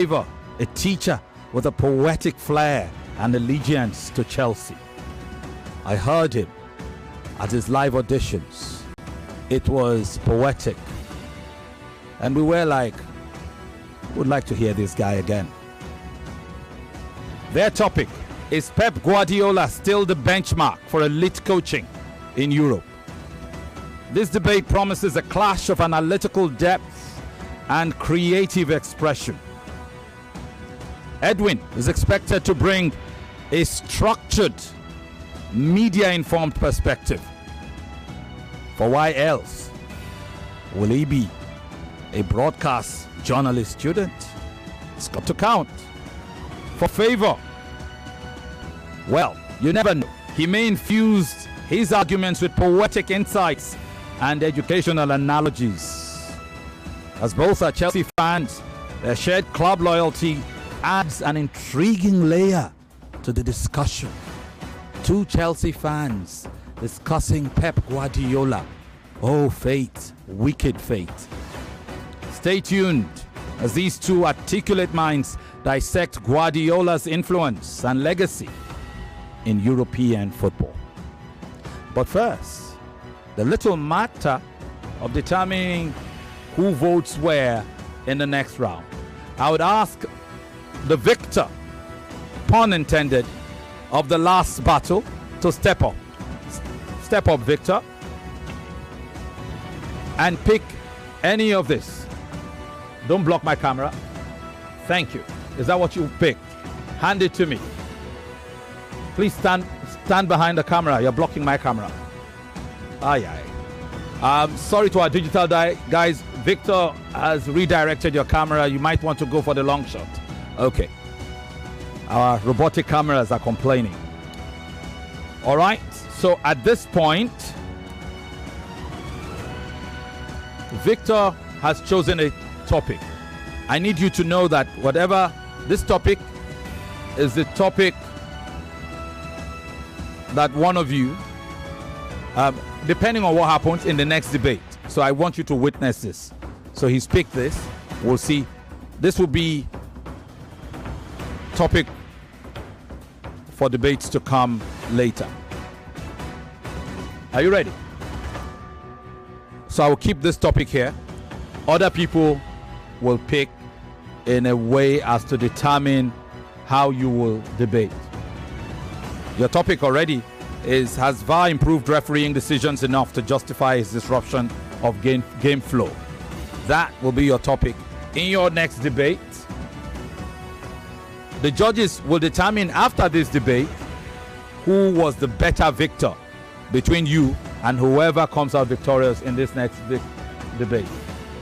Favour, a teacher with a poetic flair and allegiance to Chelsea. I heard him at his live auditions. It was poetic. And we were like, would like to hear this guy again. Their topic is Pep Guardiola still the benchmark for elite coaching in Europe? This debate promises a clash of analytical depth and creative expression. Edwin is expected to bring a structured, media-informed perspective. For why else will he be a broadcast journalist student? It's got to count. For Favour, well, you never know. He may infuse his arguments with poetic insights and educational analogies. As both are Chelsea fans, their shared club loyalty adds an intriguing layer to the discussion. Two Chelsea fans discussing Pep Guardiola. Oh, fate, wicked fate. Stay tuned as these two articulate minds dissect Guardiola's influence and legacy in European football. But first, the little matter of determining who votes where in the next round. I would ask the victor, pun intended, of the last battle to step up. Step up, Victor, and pick any of this. Don't block my camera. Thank you. Is that what you picked? Hand it to me. Please stand behind the camera. You're blocking my camera. Sorry to our digital guys. Victor has redirected your camera. You might want to go for the long shot. Okay. Our robotic cameras are complaining. All right. So at this point, Victor has chosen a topic. I need you to know that whatever this topic is, the topic that one of you, depending on what happens in the next debate. So I want you to witness this. So he's picked this. We'll see. This will be topic for debates to come later. Are you ready? So I will keep this topic here. Other people will pick in a way as to determine how you will debate. Your topic already is, has VAR improved refereeing decisions enough to justify its disruption of game flow? That will be your topic in your next debate. The judges will determine after this debate who was the better victor between you and whoever comes out victorious in this next debate.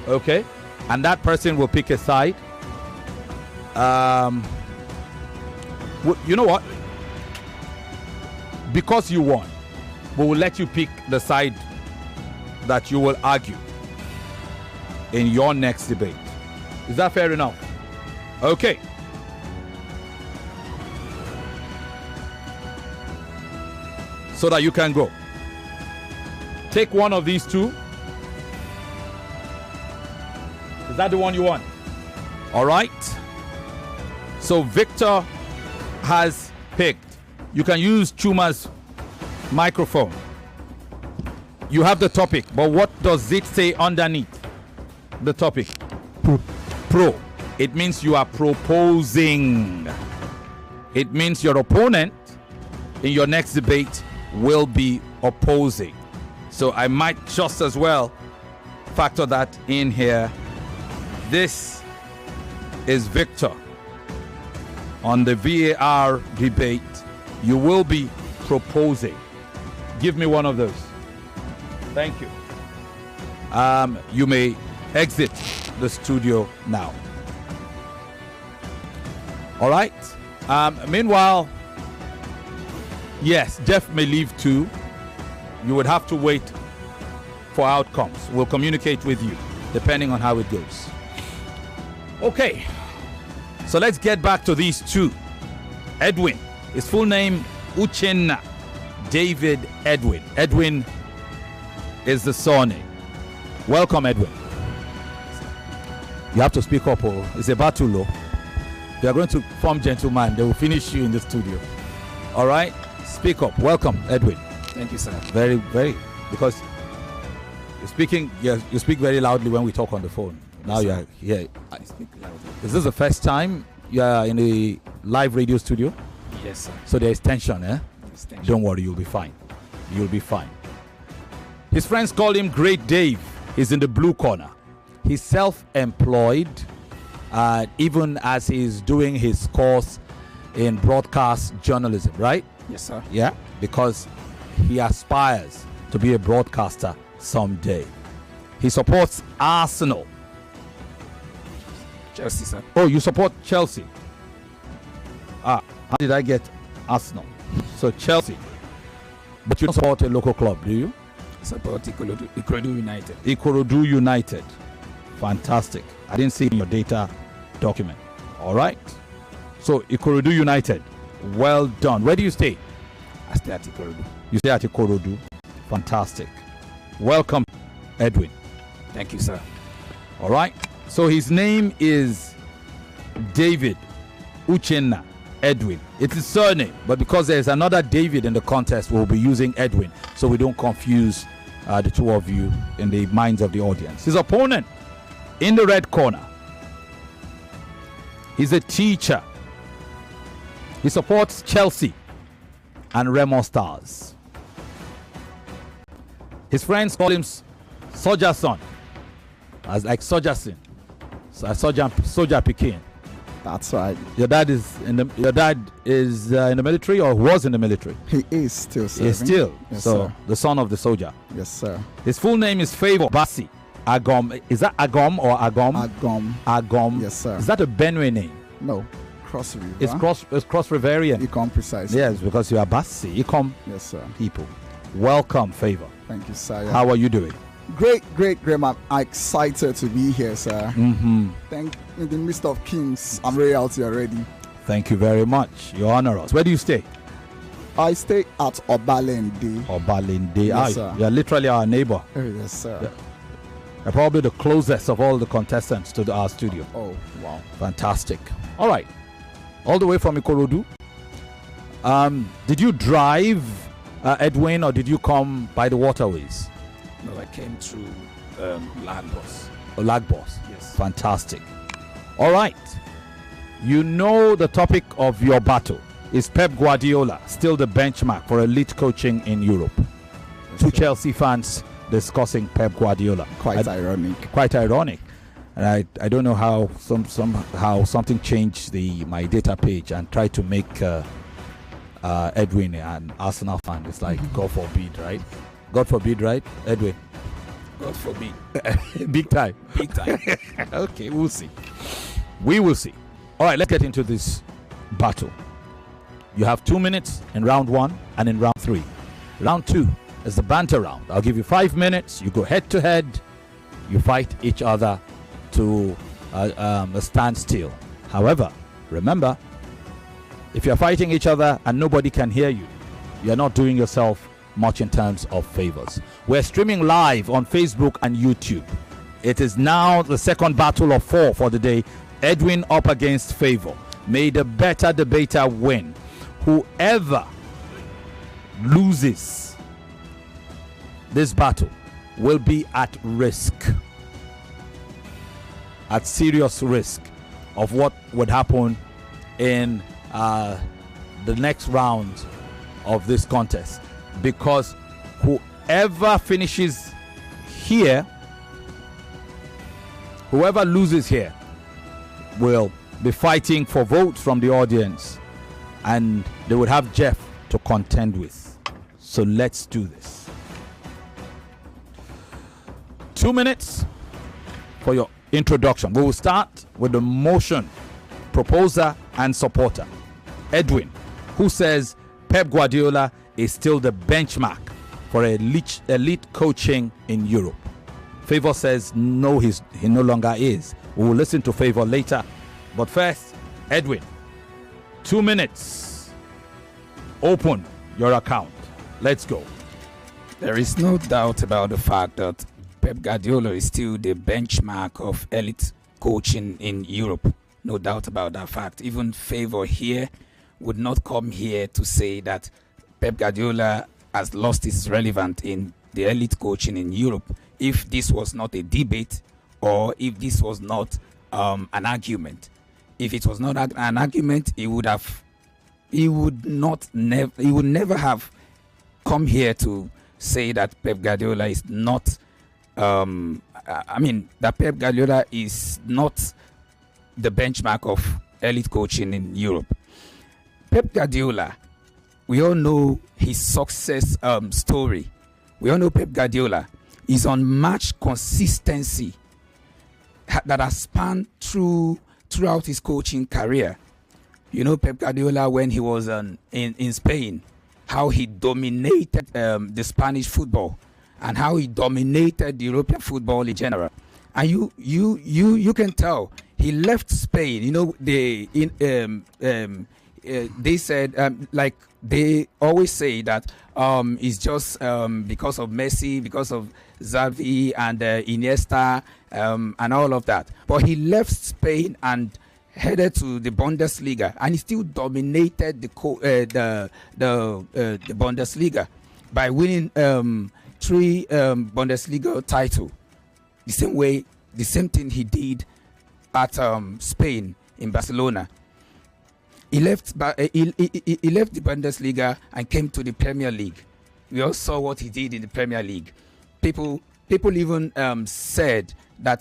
Okay? And that person will pick a side. You know what? Because you won, we will let you pick the side that you will argue in your next debate. Is that fair enough? Okay. So that you can go. Take one of these two. Is that the one you want? All right. So Victor has picked. You can use Chuma's microphone. You have the topic, but what does it say underneath the topic? Pro. It means you are proposing. It means your opponent in your next debate will be opposing. So I might just as well factor that in here. This is Victor. On the VAR debate, you will be proposing. Give me one of those. Thank you. You may exit the studio now. All right. Meanwhile, yes, Jeff may leave too. You would have to wait for outcomes. We'll communicate with you depending on how it goes. Okay. So let's get back to these two. Edwin. His full name, Uchenna David Edwin. Edwin is the surname. Welcome, Edwin. You have to speak up, oh. It's a battle, oh. If you are going to form gentleman, they will finish you in the studio. All right? Speak up. Welcome, Edwin. Thank you, sir. Very, very, because you're speaking, you speak very loudly when we talk on the phone. Now you are here. I speak loudly. Is this the first time you are in a live radio studio? Yes, sir. So there is tension, eh? There's tension. Don't worry, you'll be fine. You'll be fine. His friends call him Great Dave. He's in the blue corner. He's self-employed, even as he's doing his course in broadcast journalism, right? Yes, sir. Yeah, because he aspires to be a broadcaster someday. He supports Arsenal. Chelsea, sir. Oh, you support Chelsea? How did I get Arsenal? So Chelsea. But you don't support a local club, do you? Support Ikorodu United. Ikorodu United. Fantastic. I didn't see it in your data document. All right. So Ikorodu United. Well done. Where do you stay? I stay at Ikorodu. You stay at Ikorodu. Fantastic. Welcome, Edwin. Thank you, sir. All right. So his name is David Uchenna Edwin. It's his surname, but because there's another David in the contest, we'll be using Edwin so we don't confuse the two of you in the minds of the audience. His opponent in the red corner, he's a teacher. He supports Chelsea and Remo Stars. His friends call him Sojason, as like Sojasin, Soja Pekin. That's right. Your dad is in the military, or was in the military? He is still serving. He's still. Yes, so sir. the son of the soldier. Yes, sir. His full name is Favour Bassi Agom. Is that Agom or Agom? Agom. Agom. Yes, sir. Is that a Benue name? No. Cross River. It's cross Riverian. Ecom precisely. Yes, because you are Bassi. Ecom Yes, sir. people. Welcome, Favour. Thank you, sir. Yeah. How are you doing? Great. I'm excited to be here, sir. Mm-hmm. In the midst of kings, I'm ready out here already. Thank you very much. You honor us. Where do you stay? I stay at Obalende. Obalende. Yes, sir. You're literally our neighbor. Oh, yes, sir. Yeah. You're probably the closest of all the contestants to our studio. Oh, wow. Fantastic. All right. All the way from Ikorodu. Did you drive, Edwin, or did you come by the waterways? No, I came through Lagos. Lagos. Yes. Fantastic. All right. You know the topic of your battle is Pep Guardiola still the benchmark for elite coaching in Europe? Yes, Two sir. Chelsea fans discussing Pep Guardiola. Quite ironic. Quite ironic. And I don't know how somehow something changed my data page and tried to make Edwin an Arsenal fan. It's like God forbid, right? God forbid, right, Edwin? God forbid. Big time. Big time. Okay, we'll see. We will see. All right, let's get into this battle. You have 2 minutes in round 1 and in round 3. Round 2 is the banter round. I'll give you 5 minutes. You go head to head. You fight each other to a standstill. However, remember, if you're fighting each other and nobody can hear you, you're not doing yourself much in terms of favors. We're streaming live on Facebook and YouTube. It is now the second battle of 4 for the day. Edwin up against Favour. May the better debater win. Whoever loses this battle will be at risk, at serious risk of what would happen in the next round of this contest, because whoever finishes here, whoever loses here will be fighting for votes from the audience, and they would have Jeff to contend with. So let's do this. 2 minutes for your introduction. We will start with the motion proposer and supporter, Edwin, who says Pep Guardiola is still the benchmark for elite coaching in Europe. Favour says no, he no longer is. We will listen to Favour later. But first, Edwin, 2 minutes. Open your account. Let's go. There is no doubt about the fact that Pep Guardiola is still the benchmark of elite coaching in Europe. No doubt about that fact. Even Favour here would not come here to say that Pep Guardiola has lost his relevance in the elite coaching in Europe if this was not a debate or if this was not an argument. If it was not an argument, he would never have come here to say that Pep Guardiola is not that Pep Guardiola is not the benchmark of elite coaching in Europe. Pep Guardiola, we all know his success story. We all know Pep Guardiola is unmatched consistency that has spanned throughout his coaching career. You know Pep Guardiola when he was in Spain, how he dominated the Spanish football and how he dominated the European football in general. And you can tell he left Spain. You know they said like they always say that it's just because of Messi, because of Xavi and Iniesta and all of that. But he left Spain and headed to the Bundesliga, and he still dominated the Bundesliga by winning 3 Bundesliga titles. The same thing he did at Spain in Barcelona. He left the Bundesliga and came to the Premier League. We all saw what he did in the Premier League. People even said that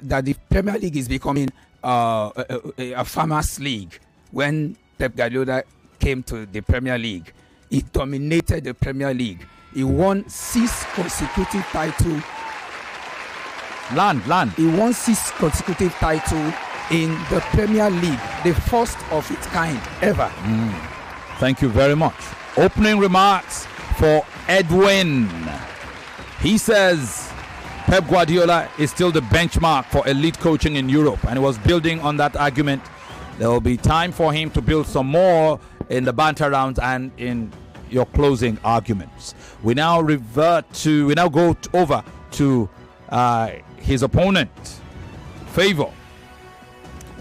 that the Premier League is becoming a farmers' league. When Pep Guardiola came to the Premier League, he dominated the Premier League. He won 6 consecutive titles. He won 6 consecutive titles in the Premier League, the first of its kind ever. Thank you very much. Opening remarks for Edwin. He says Pep Guardiola is still the benchmark for elite coaching in Europe, and he was building on that argument. There will be time for him to build some more in the banter rounds and in your closing arguments. We now go over to his opponent, Favour,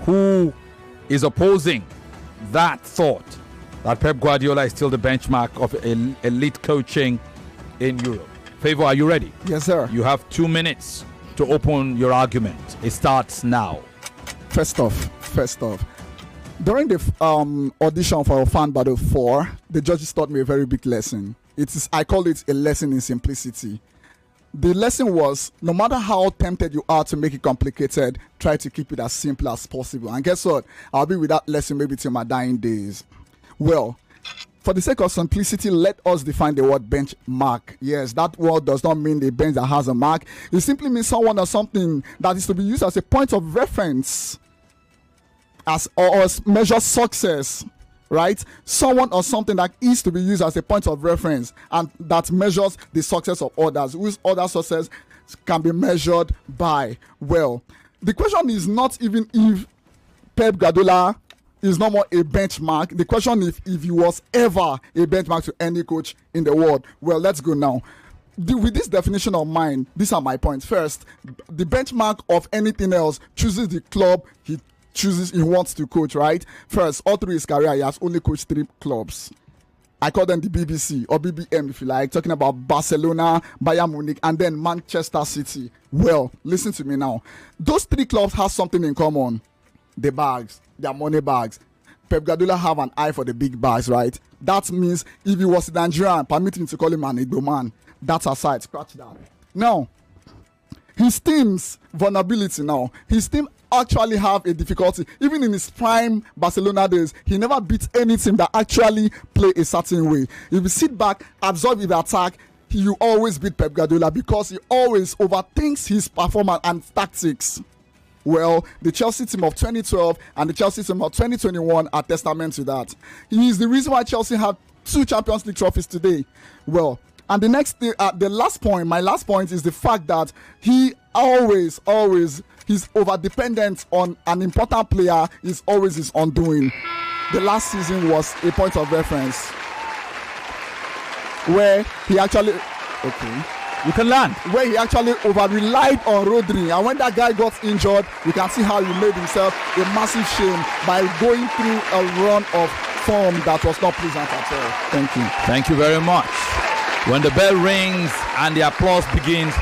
who is opposing that thought that Pep Guardiola is still the benchmark of elite coaching in Europe. Favour, are you ready? Yes, sir. You have 2 minutes to open your argument. It starts now. First off, during the audition for Fan Battle 4, the judges taught me a very big lesson. I call it a lesson in simplicity. The lesson was, no matter how tempted you are to make it complicated, try to keep it as simple as possible. And guess what? I'll be with that lesson maybe till my dying days. Well, for the sake of simplicity, let us define the word benchmark. Yes, that word does not mean a bench that has a mark. It simply means someone or something that is to be used as a point of reference or measure success, right? Someone or something that is to be used as a point of reference and that measures the success of others, whose other success can be measured by. Well, the question is not even if Pep Guardiola is no more a benchmark. The question is if he was ever a benchmark to any coach in the world. Well, let's go now. With this definition of mine, these are my points. First, the benchmark of anything else chooses the club he wants to coach, right? First, all through his career, he has only coached 3 clubs. I call them the BBC or BBM if you like, talking about Barcelona, Bayern Munich, and then Manchester City. Well, listen to me now. Those 3 clubs have something in common. The bags, their money bags. Pep Guardiola have an eye for the big bags, right? That means if he was Nigerian, permit him to call him an Igbo man. That's aside, scratch that. Now, his team's vulnerability now. His team actually have a difficulty. Even in his prime Barcelona days, he never beat any team that actually play a certain way. If you sit back, absorb his attack, you always beat Pep Guardiola because he always overthinks his performance and tactics. Well, the Chelsea team of 2012 and the Chelsea team of 2021 are testament to that. He is the reason why Chelsea have 2 Champions League trophies today. Well, and my last point is the fact that he always, his over-dependence on an important player is always his undoing. The last season was a point of reference where he actually... Okay. You can land. Where he actually over-relied on Rodri. And when that guy got injured, you can see how he made himself a massive shame by going through a run of form that was not pleasant at all. Thank you. Thank you very much. When the bell rings and the applause begins,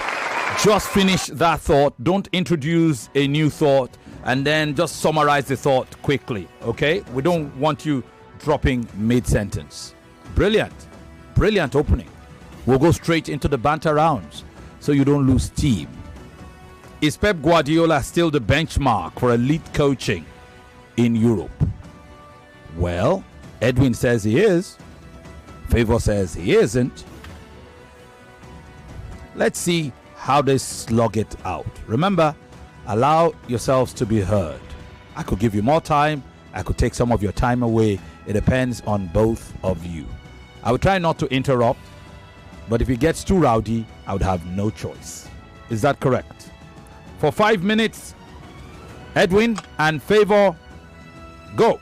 just finish that thought. Don't introduce a new thought, and then just summarize the thought quickly, okay? We don't want you dropping mid-sentence. Brilliant. Brilliant opening. We'll go straight into the banter rounds so you don't lose steam. Is Pep Guardiola still the benchmark for elite coaching in Europe? Well, Edwin says he is. Favour says he isn't. Let's see how they slug it out. Remember, allow yourselves to be heard. I could give you more time. I could take some of your time away. It depends on both of you. I would try not to interrupt, but if it gets too rowdy, I would have no choice. Is that correct? For 5 minutes, Edwin and Favour, go.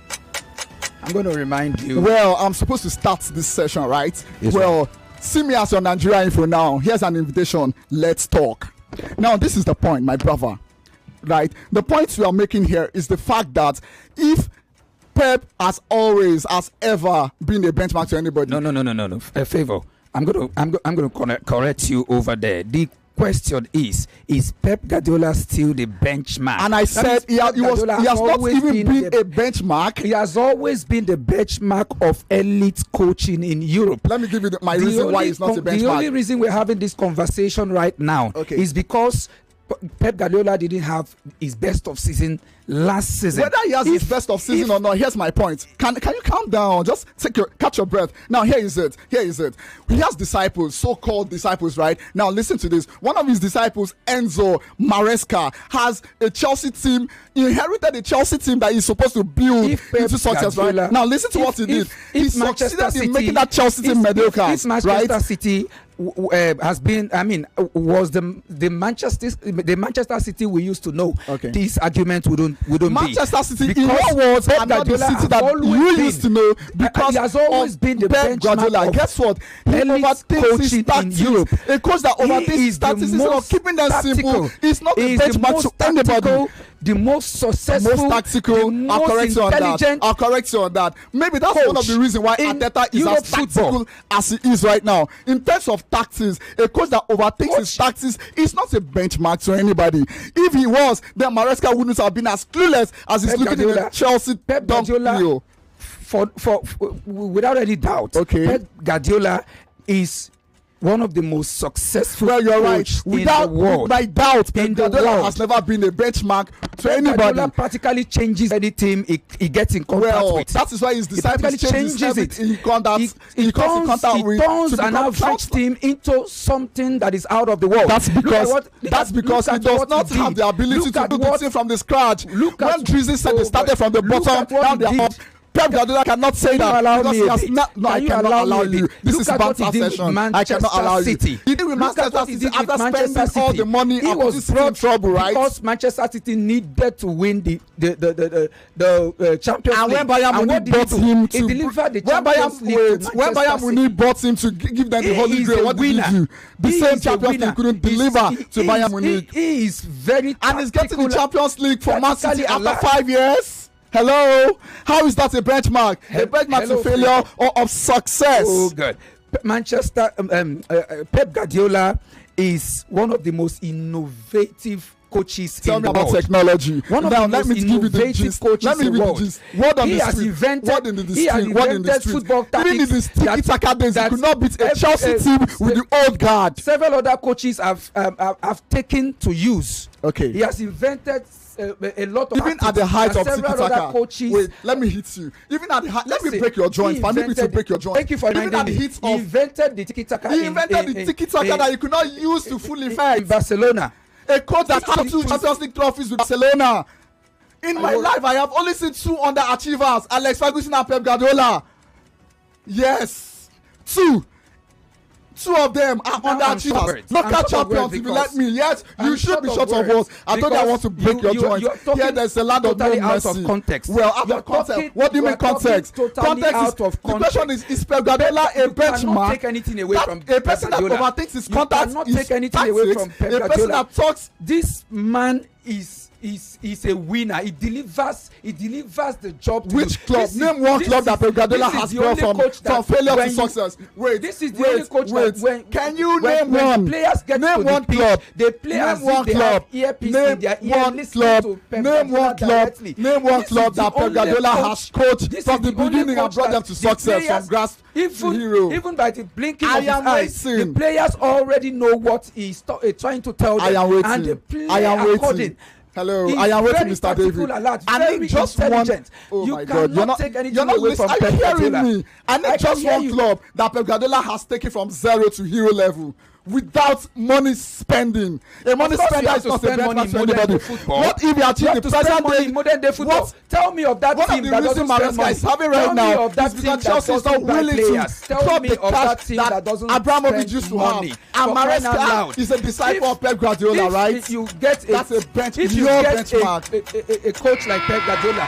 I'm going to remind you. Well, I'm supposed to start this session, right? Yes, well, see me as your Nigeria info now. Here's an invitation. Let's talk. Now, this is the point, my brother. Right? The point we are making here is the fact that if Pep has ever been a benchmark to anybody. No. Favour. I'm going to correct you over there. The question is Pep Guardiola still the benchmark? And I said he has not even been a benchmark. He has always been the benchmark of elite coaching in Europe. Let me give you my reason why he's not a benchmark. The only reason we're having this conversation right now is because Pep Guardiola didn't have his best of season last season. Whether he has his best of season or not, here's my point. Can you calm down? Just catch your breath. Now here is it. He has disciples, so-called disciples, right? Now listen to this. One of his disciples, Enzo Maresca, has a Chelsea team. He inherited a Chelsea team that he's supposed to build into success, right? Now listen to what he did. He succeeded in making that Chelsea team mediocre, right? Manchester City has been, was the Manchester City we used to know. These arguments wouldn't Manchester be. City, in what words, are not the City that you used to know, because he has always been the Pep Guardiola. Guess what? He overtakes his tactics. In Europe. A coach that overtakes his tactics instead of keeping them simple. He's not the benchmark to anybody. The most successful, the most tactical. I'll correct you on that. Maybe that's one of the reasons why Arteta is as tactical as he is right now. In terms of tactics, a coach that overtakes his tactics is not a benchmark to anybody. If he was, then Maresca wouldn't have been as clueless as he's looking in the Chelsea. Pep Guardiola, for without any doubt, Pep Guardiola is one of the most successful coaches in the world. Without doubt, Pep Guardiola has never been a benchmark to anybody. Guardiola practically changes any team he gets in contact with. That is why his disciples changes it. He turns an average team into something that is out of the world. That's because he does not have the ability to do the thing from the scratch. When Drizzy said they started from the bottom, now they are up. Pep Guardiola cannot say that because he has not. No, I cannot allow you. This is banter session. I cannot allow you. He did with Manchester City after spending all the money. He was in trouble, right? Because Manchester City needed to win the Champions League. And when Bayern Munich bought him to deliver the Champions League, when Bayern Munich bought him to give them the Holy Grail, what did he do? The same Champions League couldn't deliver to Bayern Munich. He is very and he's getting the Champions League for Man City after 5 years. Hello, how is that a benchmark? A benchmark to failure or of success? Oh, good. Pep Guardiola is one of the most innovative coaches Tell in me the about world. technology. One of now, the let me most give you the innovative gist. coaches Let me in give the you world. the gist. Word on He the has street. invented- Word in the he has street. Word in the invented street. football Even in the sticky taka days, you could not beat a Chelsea team with the old guard. Several other coaches have taken to use. Okay. He has invented a lot of Even at the height of tiki taka. coaches. Wait, let me hit you. Even at the height, let me break your joint. Permit me to break your joint. Thank you for Even at the heat He of invented the tiki taka. he invented the tiki taka that you could not use to full effect. In Barcelona. A coach that had 2 Champions League trophies with Barcelona. In my life, I have only seen 2 underachievers: Alex Ferguson and Pep Guardiola. Yes, 2 two of them are underachievers. Local champions, if you let me. Yes, you should be short of words. I told you I want to break your joint. Here, there's a land of no mercy. Out of context. Well, out of context. What do you mean context? Context is, the question is Pep Guardiola a benchmark? You cannot take anything away from a person that overthinks his contact. You cannot take anything away from Pep Guardiola. A person that talks. This man is a winner. He delivers the job to which club? Name one club that Pep Guardiola has brought from failure to success. Wait, this is the only coach that when can you name one? Players get name to one the club. Pitch, they play as if they have earpiece in their ear. Name one club. Name one club that Pep Guardiola has coached from the beginning and brought them to success from grass to hero. Even by the blinking of his eyes, the players already know what he's trying to tell them. I am waiting. And they play according. Hello, I am waiting, Mr. David. I need just one. Oh you my God, you're not away from Pep Guardiola. Me. I need just one club that Pep Guardiola has taken from zero to hero level without money spending. A money spender is not a benchmark for anybody. What if he achieved the present day in modern day football? Tell me of that team that doesn't spend money. Is having right now is because Chelsea is not willing to drop the cash that Abramovich used to have. And Maresca is a disciple of Pep Guardiola, right? If you get that's a benchmark. A coach like Pep Guardiola.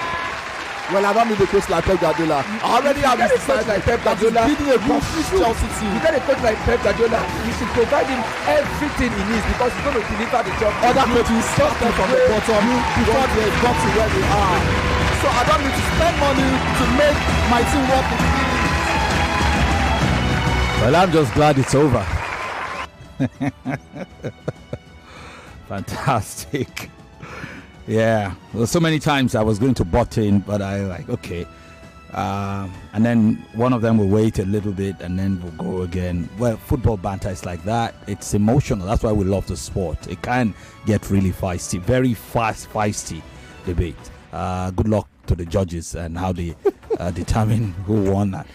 Well, I don't need a coach like Pep Guardiola. I already have a coach like Pep Guardiola. Leading a complete Chelsea team. You get a coach like Pep Guardiola. You should provide him everything he needs because he's going to deliver the job. Other coaches start them from the bottom before they got to where they are. So I don't need to spend money to make my team work with me. Well, I'm just glad it's over. Fantastic. Yeah, well, so many times I was going to butt in, but I like, okay. And then one of them will wait a little bit and then we'll go again. Well, football banter is like that. It's emotional. That's why we love the sport. It can get really feisty, very fast, feisty debate. Good luck to the judges and how they determine who won that.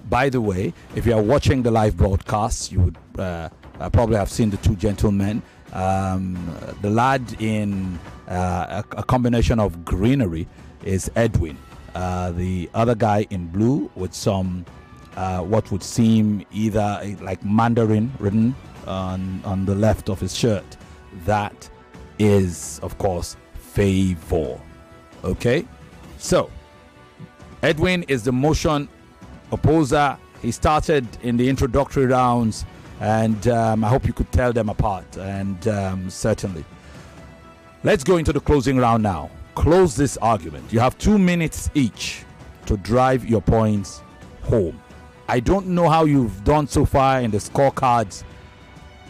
By the way, if you are watching the live broadcast, you would probably have seen the two gentlemen. The lad in a combination of greenery is Edwin. The other guy in blue with some what would seem either like Mandarin written on the left of his shirt. That is, of course, Favour. Okay, so Edwin is the motion opposer. He started in the introductory rounds. And I hope you could tell them apart. And certainly. Let's go into the closing round now. Close this argument. You have 2 minutes each to drive your points home. I don't know how you've done so far in the scorecards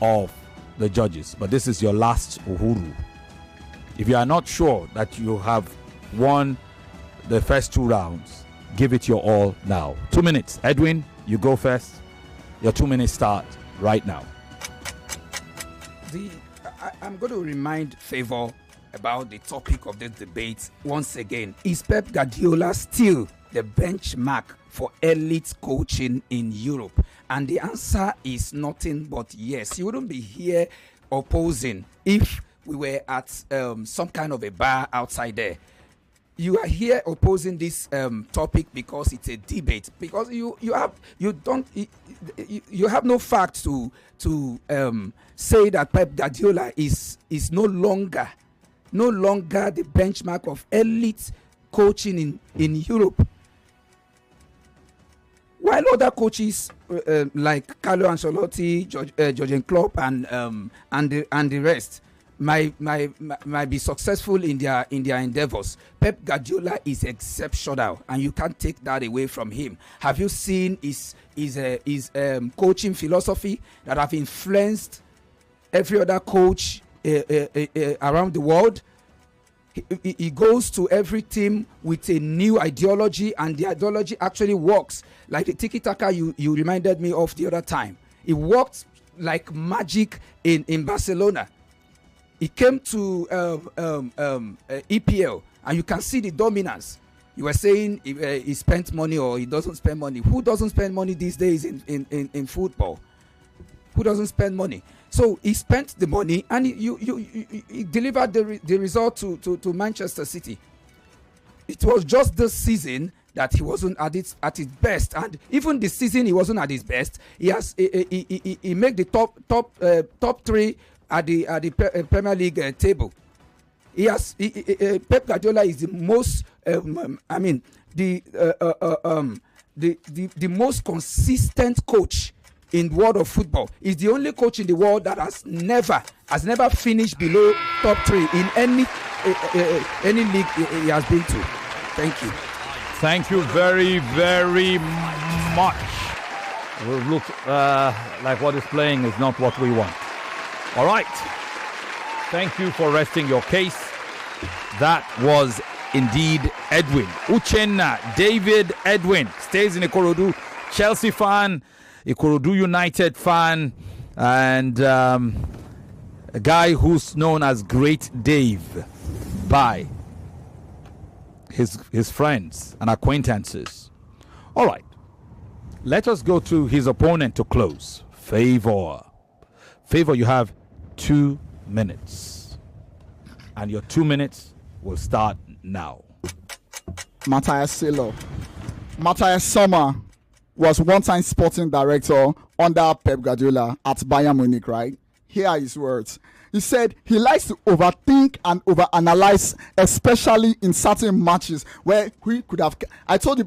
of the judges, but this is your last uhuru. If you are not sure that you have won the first 2 rounds, give it your all now. 2 minutes. Edwin, you go first. Your 2 minutes start right now. I'm going to remind Favour about the topic of this debate once again. Is Pep Guardiola still the benchmark for elite coaching in Europe? And the answer is nothing but yes. You wouldn't be here opposing if we were at some kind of a bar outside there. You are here opposing this topic because it's a debate. Because you have no facts to say that Pep Guardiola is no longer the benchmark of elite coaching in Europe. While other coaches like Carlo Ancelotti, Jurgen Klopp, and the rest might be successful in their endeavors, Pep Guardiola is exceptional, and you can't take that away from him. Have you seen his coaching philosophy that have influenced every other coach around the world? He goes to every team with a new ideology, and the ideology actually works. Like the tiki-taka you reminded me of the other time. It worked like magic in Barcelona. He came to EPL, and you can see the dominance. You were saying he spent money or he doesn't spend money. Who doesn't spend money these days in football? Who doesn't spend money? So he spent the money, and he delivered the result to Manchester City. It was just this season that he wasn't at his best, and even this season he wasn't at his best. He made the top 3 at the Premier League table. Pep Guardiola is the most the most consistent coach in the world of football. He's the only coach in the world that has never finished below top 3 in any league he has been to. Thank you. Thank you very, very much. Well, look, like what is playing is not what we want. All right. Thank you for resting your case. That was indeed Edwin. Uchenna David Edwin stays in Ikorodu. Chelsea fan, Ikorodu United fan, and a guy who's known as Great Dave by his friends and acquaintances. All right. Let us go to his opponent to close. Favour. Favour, you have 2 minutes. And your 2 minutes will start now. Matthias Silo. Matthias Sommer was one-time sporting director under Pep Guardiola at Bayern Munich, right? Here are his words. He said he likes to overthink and overanalyze, especially in certain matches where we could have. I told you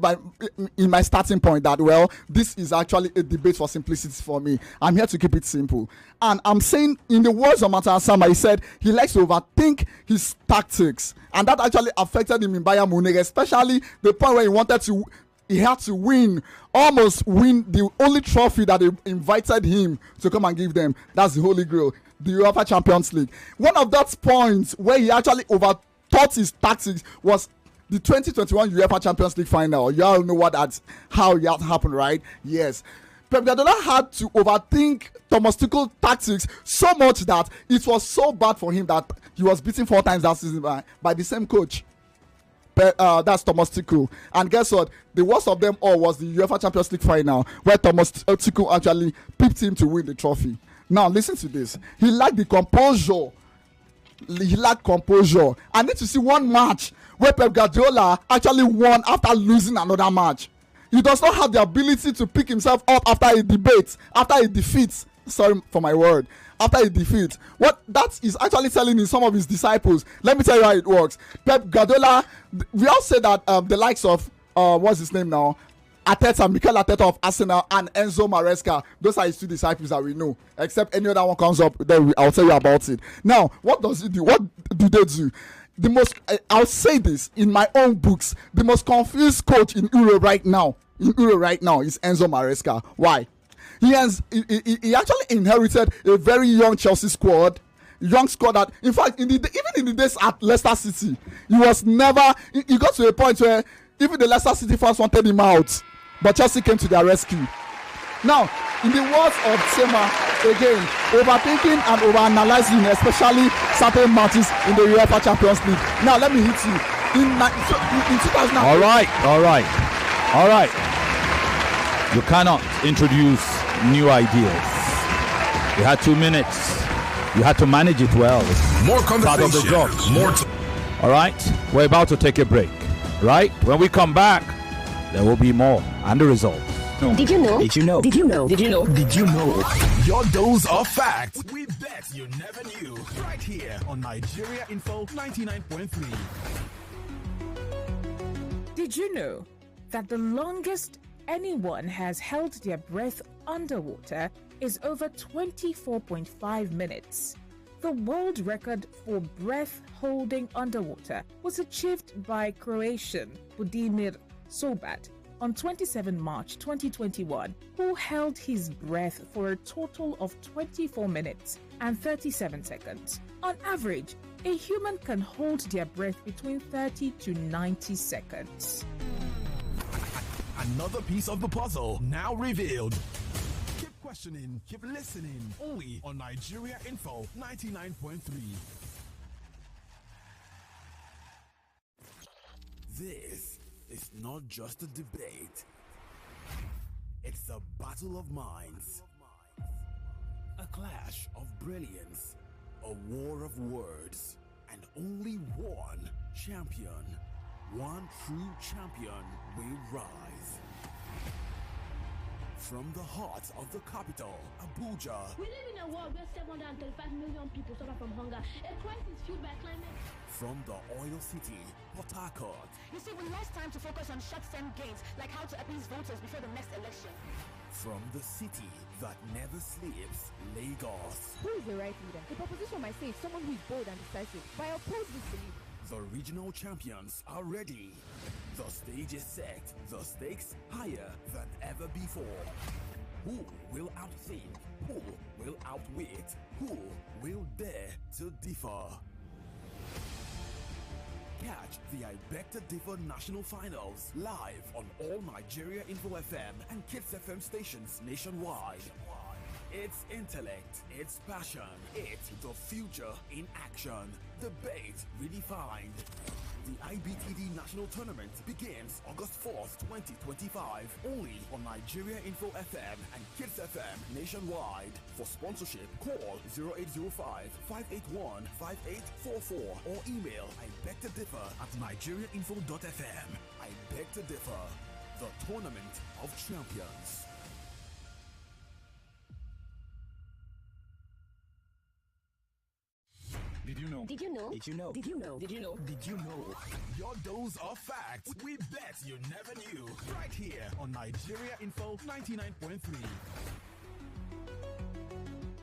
in my starting point that, well, this is actually a debate for simplicity for me. I'm here to keep it simple. And I'm saying, in the words of Matthias Sammer, he said he likes to overthink his tactics. And that actually affected him in Bayern Munich, especially the point where he had to almost win the only trophy that they invited him to come and give them. That's the Holy Grail, the UEFA Champions League. One of those points where he actually overthought his tactics was the 2021 UEFA Champions League final. You all know how it happened, right? Yes. Pep Guardiola had to overthink Thomas Tuchel's tactics so much that it was so bad for him that he was beaten 4 times that season by the same coach. That's Thomas Tuchel. And guess what? The worst of them all was the UEFA Champions League final, where Thomas Tuchel actually picked him to win the trophy. Now listen to this. He lacked the composure. I need to see one match where Pep Guardiola actually won after losing another match. He does not have the ability to pick himself up after a defeat. Sorry for my word. After a defeat. What that is actually telling in some of his disciples. Let me tell you how it works. Pep Guardiola, we all say that the likes of what's his name now? Mikel Arteta of Arsenal, and Enzo Maresca, those are his 2 disciples that we know. Except any other one comes up, then I'll tell you about it. Now, what does he do? What do they do? I'll say this in my own books. The most confused coach in Europe right now is Enzo Maresca. Why? He actually inherited a very young Chelsea squad. Young squad that, in fact, even in the days at Leicester City, he got to a point where even the Leicester City fans wanted him out, but Chelsea came to their rescue. Now, in the words of Sema, again, overthinking and overanalyzing, especially certain matches in the UEFA Champions League. Now, let me hit you. In 2000. All right. You cannot introduce new ideas. You had 2 minutes. You had to manage it well. More conversation. Part of the job. All right. We're about to take a break. Right? When we come back, there will be more and the results. Did you know? Did you know? Did you know? Did you know? Did you know? Your dose of facts. We bet you never knew. Right here on Nigeria Info 99.3. Did you know that the longest anyone has held their breath underwater is over 24.5 minutes? The world record for breath holding underwater was achieved by Croatian Budimir Sobat on 27 March 2021, who held his breath for a total of 24 minutes and 37 seconds. On average, a human can hold their breath between 30 to 90 seconds. Another piece of the puzzle now revealed. Keep questioning, keep listening. Only on Nigeria Info 99.3. This is not just a debate. It's a battle of minds. A clash of brilliance. A war of words. And only one champion one true champion will rise. From the heart of the capital, Abuja. We live in a world where 735 million people suffer from hunger, a crisis fueled by climate. From the oil city, Port Harcourt. You see, we lost time to focus on short-term gains, like how to appease voters before the next election. From the city that never sleeps, Lagos. Who is the right leader? The proposition might say someone who is bold and decisive, but I oppose this belief. The regional champions are ready. The stage is set, the stakes higher than ever before. Who will outthink? Who will outwit? Who will dare to differ? Catch the I Beg to Differ National Finals live on all Nigeria Info FM and Kids FM stations nationwide. It's intellect, it's passion, it's the future in action. Debate redefined. The IBTD National Tournament begins August 4th, 2025, only on Nigeria Info FM and Kids FM nationwide. For sponsorship, call 0805-581-5844 or email ibegtodiffer@nigeriainfo.fm. I Beg to Differ, the Tournament of Champions. Did you know? Did you know? Did you know? Did you know? Did you know? Did you know? Your dose of facts we bet you never knew. Right here on Nigeria Info 99.3.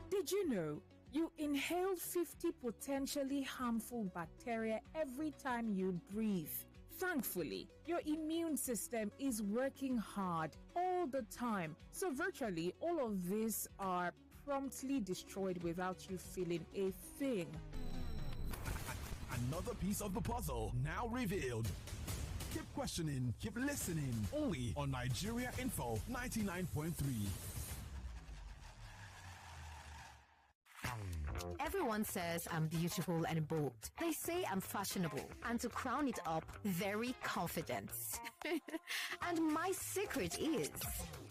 Did you know you inhale 50 potentially harmful bacteria every time you breathe? Thankfully, your immune system is working hard all the time, so virtually all of these are promptly destroyed without you feeling a thing. Another piece of the puzzle now revealed. Keep questioning, keep listening. Only on Nigeria Info 99.3. Everyone says I'm beautiful and bold. They say I'm fashionable. And to crown it up, very confident. And my secret is...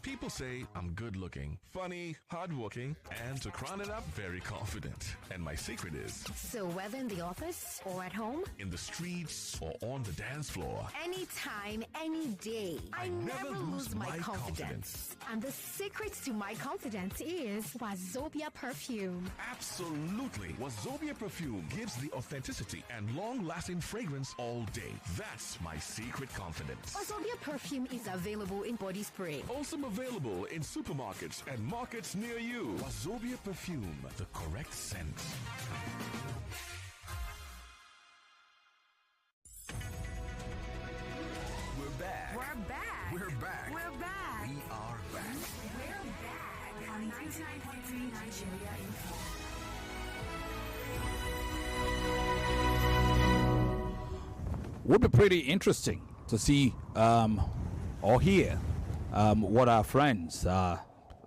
People say I'm good looking, funny, hardworking, and to crown it up, very confident. And my secret is... So whether in the office or at home, in the streets or on the dance floor, anytime, any day, I never lose my confidence. And the secret to my confidence is Wazobia perfume. Absolutely. Wazobia perfume gives the authenticity and long-lasting fragrance all day. That's my secret confidence. Wazobia perfume is available in body spray. Also available in supermarkets and markets near you. Wazobia perfume, the correct scent. We're back. We're back. We're back. We're back. We are back. We're back on 99.3 Nigeria Info. Would be pretty interesting to see or hear what our friends,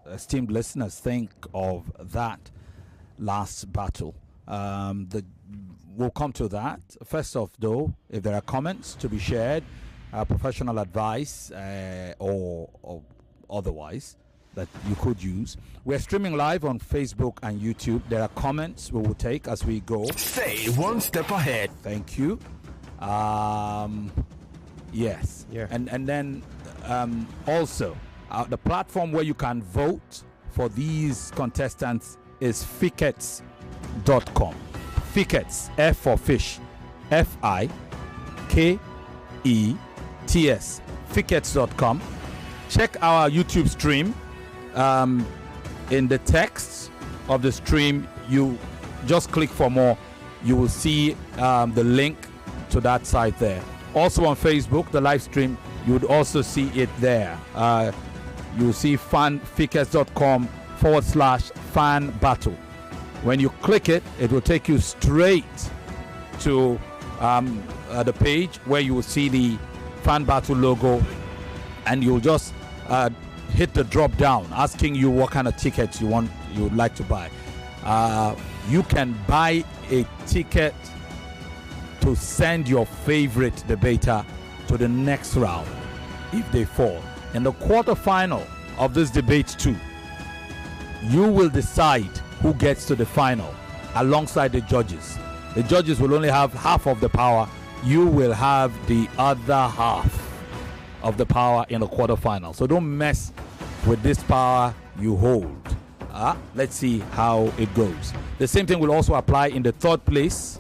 esteemed listeners, think of that last battle. We'll come to that. First off, though, if there are comments to be shared, professional advice or otherwise that you could use, we're streaming live on Facebook and YouTube. There are comments we will take as we go. Stay one step ahead. Thank you. Yes. Yeah. And then also the platform where you can vote for these contestants is Fickets.com. Fickets, F for fish, Fikets. Fickets.com. Check our YouTube stream. In the text of the stream, you just click for more. You will see the link to that site there. Also on Facebook, the live stream, you would also see it there. You will see Fickets.com/fan battle. When you click it, it will take you straight to the page where you will see the fan battle logo, and you'll just hit the drop down asking you what kind of tickets you would like to buy. You can buy a ticket to send your favorite debater to the next round if they fall. In the quarterfinal of this debate too, you will decide who gets to the final alongside the judges. The judges will only have half of the power you will have the other half of the power in the quarterfinal. So don't mess with this power you hold. Let's see how it goes. The same thing will also apply in the third place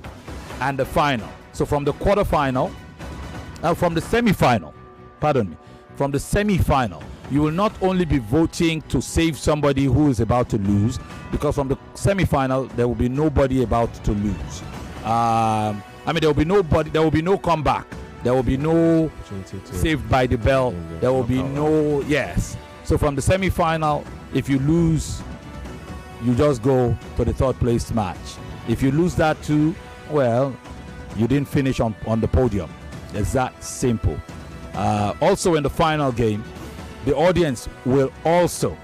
and the final. So from the quarterfinal, from the semi-final, from the semi-final, you will not only be voting to save somebody who is about to lose, because from the semi-final there will be nobody about to lose. There will be nobody. There will be no comeback. There will be no saved by the bell. There will be no So from the semi-final, if you lose, you just go to the third place match. If you lose that too, well, you didn't finish on the podium. It's that simple. Also in the final game, the audience will also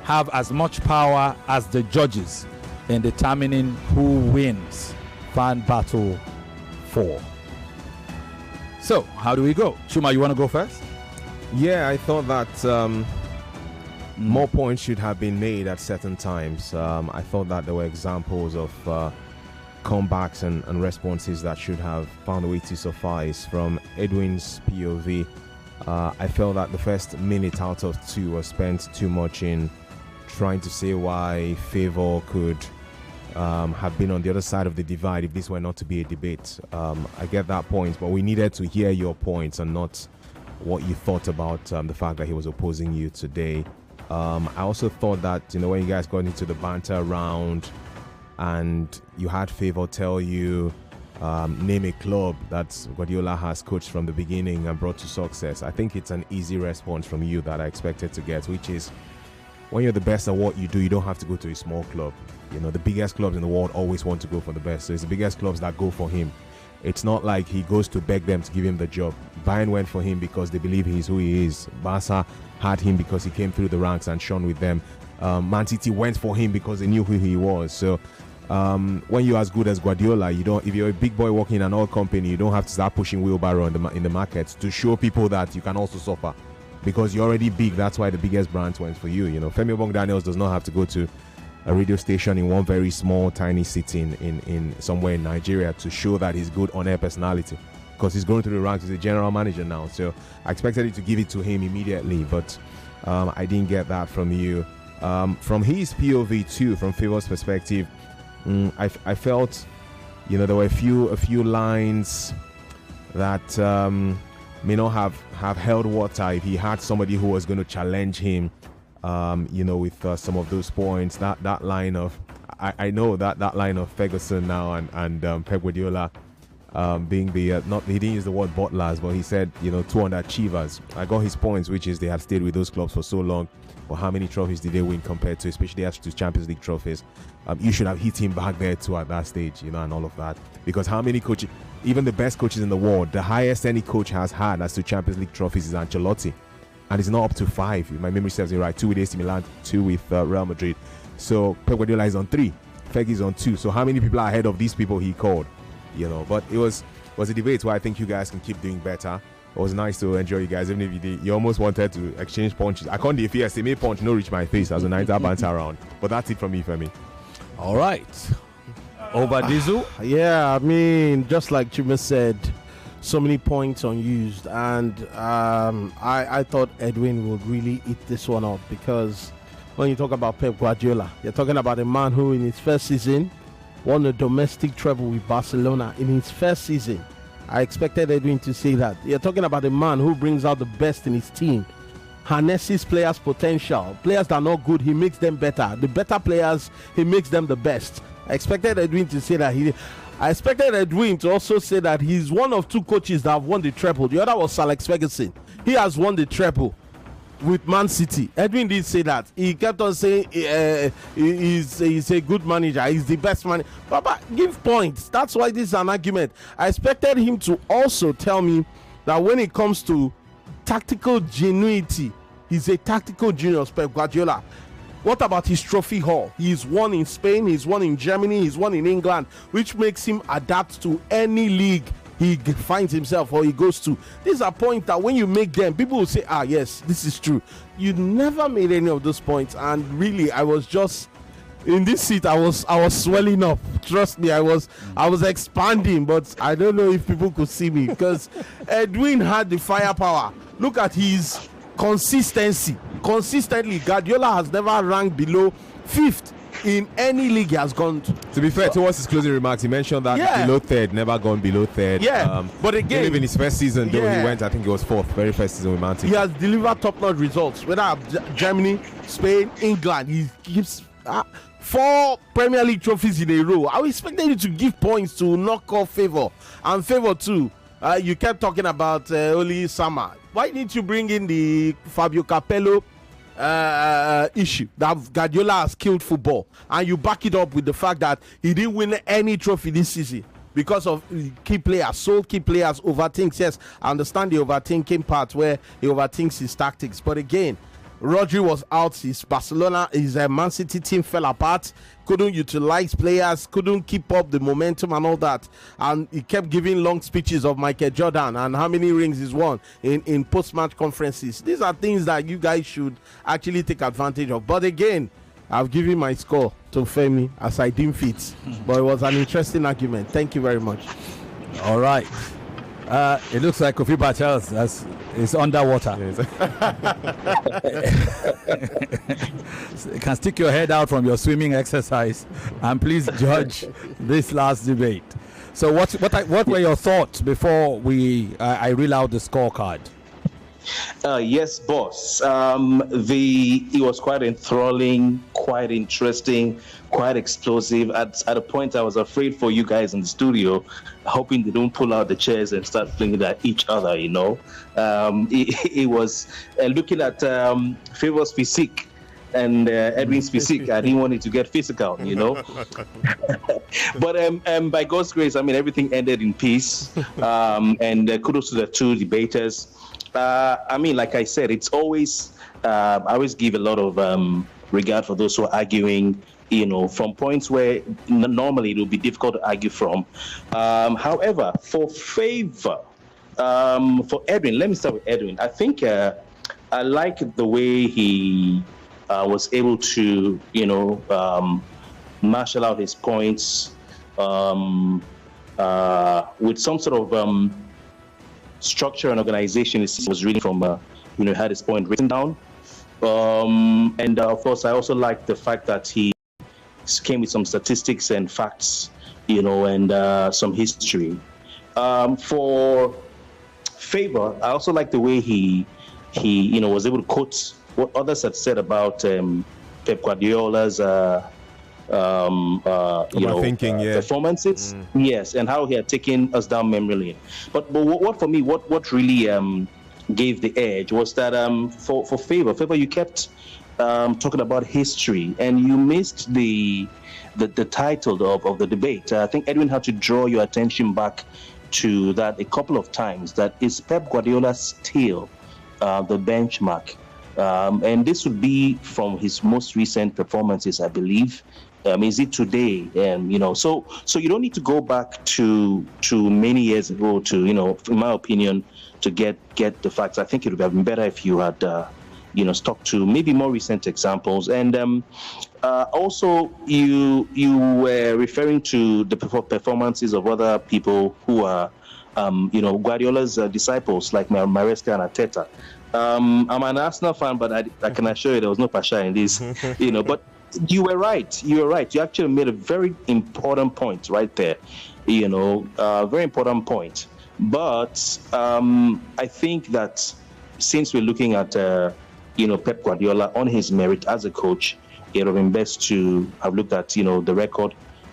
have as much power as the judges in determining who wins Fan Battle 4. So, how do we go? Shuma, you want to go first? Yeah, I thought that more points should have been made at certain times. I thought that there were examples of comebacks and responses that should have found a way to suffice. From Edwin's POV, I felt that the first minute out of 2 was spent too much in trying to say why Favour could have been on the other side of the divide if this were not to be a debate. I get that point, but we needed to hear your points and not what you thought about the fact that he was opposing you today. I also thought that, when you guys got into the banter round and you had Favour tell you name a club that Guardiola has coached from the beginning and brought to success, I think it's an easy response from you that I expected to get, which is, when you're the best at what you do, you don't have to go to a small club. The biggest clubs in the world always want to go for the best. So it's the biggest clubs that go for him. It's not like he goes to beg them to give him the job. Bayern went for him because they believe he's who he is. Barca had him because he came through the ranks and shone with them. Man City went for him because they knew who he was. So when you're as good as Guardiola, if you're a big boy working in an oil company, you don't have to start pushing wheelbarrow in the market to show people that you can also suffer. Because you're already big, that's why the biggest brands went for you. Femi Daniels does not have to go to a radio station in one very small, tiny city in somewhere in Nigeria to show that he's good on air personality. Because he's going through the ranks, he's a general manager now. So I expected you to give it to him immediately, but I didn't get that from you. From his POV too, from Favour's perspective, I felt, there were a few lines that may not have held water if he had somebody who was going to challenge him, with some of those points. That line of, I know that line of Ferguson now and Pep Guardiola being the, he didn't use the word butlers, but he said, 2 underachievers. I got his points, which is they had stayed with those clubs for so long. But how many trophies did they win compared to, especially as to Champions League trophies? You should have hit him back there too at that stage, and all of that. Because how many coaches, even the best coaches in the world, the highest any coach has had as to Champions League trophies is Ancelotti. And it's not up to 5, if my memory serves me right. 2 with AC Milan, 2 with Real Madrid. So Pep Guardiola is on 3, Fergie's on 2. So how many people are ahead of these people he called? But it was a debate where I think you guys can keep doing better. It was nice to enjoy you guys, even if you almost wanted to exchange punches. I can't defeat a me punch, no reach my face as a night banter around. But that's it from me, Femi. All right. Over Dizu. Yeah, just like Chima said, so many points unused, and I thought Edwin would really eat this one up, because when you talk about Pep Guardiola, you're talking about a man who in his first season won a domestic treble with Barcelona in his first season. I expected Edwin to say that. You're talking about a man who brings out the best in his team, harnesses players' potential. Players that are not good, he makes them better. The better players, he makes them the best. I expected Edwin to say that. I expected Edwin to also say that he's one of 2 coaches that have won the treble. The other was Sir Alex Ferguson. He has won the treble with Man City. Edwin did say that. He kept on saying he's a good manager. He's the best manager. But give points. That's why this is an argument. I expected him to also tell me that when it comes to tactical genuity, he's a tactical genius, Pep Guardiola. What about his trophy haul? He's won in Spain, he's won in Germany, he's won in England, which makes him adapt to any league he finds himself or he goes to. These are points that when you make them, people will say, yes, this is true. You never made any of those points, and really, I was just in this seat, I was swelling up. Trust me, I was expanding, but I don't know if people could see me because Edwin had the firepower. Look at his consistency. Consistently, Guardiola has never ranked below 5th in any league he has gone to. Be fair, towards his closing remarks, he mentioned that below 3rd, never gone below 3rd. Yeah, but again, even his first season, though he went, I think it was 4th, very first season with Man City. He has delivered top-notch results, whether Germany, Spain, England. He gives 4 Premier League trophies in a row. I was expecting you to give points to knock off Favour, and Favour too. You kept talking about Oli Sama. Why didn't you bring in the Fabio Capello issue that Guardiola has killed football, and you back it up with the fact that he didn't win any trophy this season because of key players, sold key players, overthinks? Yes, I understand the overthinking part where he overthinks his tactics, but again, Rodri was out. His Barcelona, his Man City team fell apart. Couldn't utilize players, couldn't keep up the momentum and all that. And he kept giving long speeches of Michael Jordan and how many rings he's won in post-match conferences. These are things that you guys should actually take advantage of. But again, I've given my score to Femi as I deem fit. But it was an interesting argument. Thank you very much. All right. It looks like Kofi Bartels is underwater. You can stick your head out from your swimming exercise and please judge this last debate. So what were your thoughts before I reel out the scorecard? Yes, boss. It was quite enthralling, quite interesting, quite explosive. At a point, I was afraid for you guys in the studio, hoping they don't pull out the chairs and start flinging at each other. You know, it was looking at Favour's physique and Edwin's physique. I didn't want it to get physical, you know. But by God's grace, I mean everything ended in peace. And kudos to the two debaters. I mean, like I said, it's always I always give a lot of regard for those who are arguing, you know, from points where normally it would be difficult to argue from. However, for Favour, for Edwin, let me start with Edwin. I think I like the way he was able to, you know, marshal out his points with some sort of structure and organization. It was reading from, you know, had his point written down. And of course, I also like the fact that he came with some statistics and facts, you know, and some history. For Favour, I also like the way he you know, was able to quote what others had said about Pep Guardiola's performances, yes, and how he had taken us down memory lane. But what for me, what really gave the edge was that for Favour, you kept talking about history, and you missed the title of the debate. I think Edwin had to draw your attention back to that a couple of times. That is Pep Guardiola still the benchmark, and this would be from his most recent performances, I believe. Is it today? You know, so you don't need to go back to many years ago to, you know, in my opinion, to get the facts. I think it would have been better if you had, you know, stuck to maybe more recent examples. And also, you were referring to the performances of other people who are, you know, Guardiola's disciples like Maresca and Arteta. I'm an Arsenal fan, but I can assure you there was no Pasha in this, you know, but you were right. You actually made a very important point right there, you know, very important point. But I think that since we're looking at, you know, Pep Guardiola on his merit as a coach, it would have been best to have looked at, you know,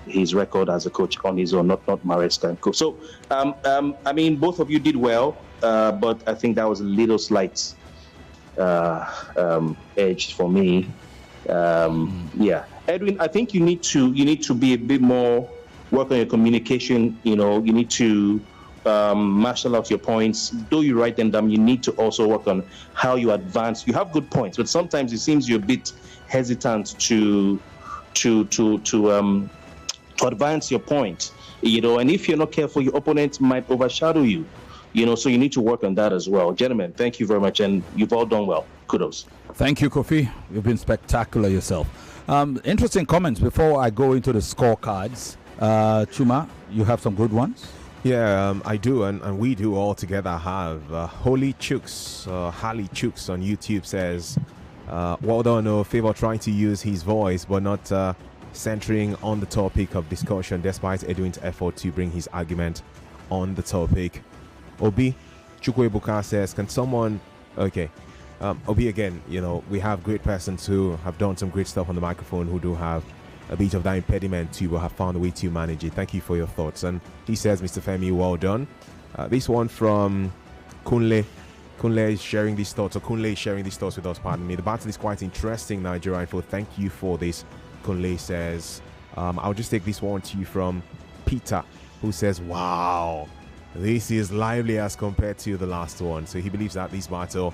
his record as a coach on his own, not Maresca and co. So, I mean, both of you did well, but I think that was a little slight edge for me. Yeah, Edwin, I think you need to be a bit more, work on your communication. You know, you need to marshal out your points. Though you write them down, you need to also work on how you advance. You have good points, but sometimes it seems you're a bit hesitant to advance your point. You know, and if you're not careful, your opponent might overshadow you. You know, so you need to work on that as well. Gentlemen, thank you very much, and you've all done well. Kudos. Thank you, Kofi. You've been spectacular yourself. Interesting comments before I go into the scorecards. Chuma, you have some good ones? Yeah, I do, and we do all together have. Holy Chooks, Harley Chooks on YouTube says, well done, Favour trying to use his voice but not centering on the topic of discussion despite Edwin's effort to bring his argument on the topic. Obi Chukwebuka says, can someone... Okay, Obi, again, we have great persons who have done some great stuff on the microphone who do have a bit of that impediment too, but have found a way to manage it. Thank you for your thoughts. And he says, Mr. Femi, well done. This one from Kunle. Kunle is sharing these thoughts, or Kunle is sharing these thoughts with us, pardon me. The battle is quite interesting, Nigeria Info. Thank you for this. Kunle says, I'll just take this one to you from Peter, who says, wow, this is lively as compared to the last one. So he believes that this battle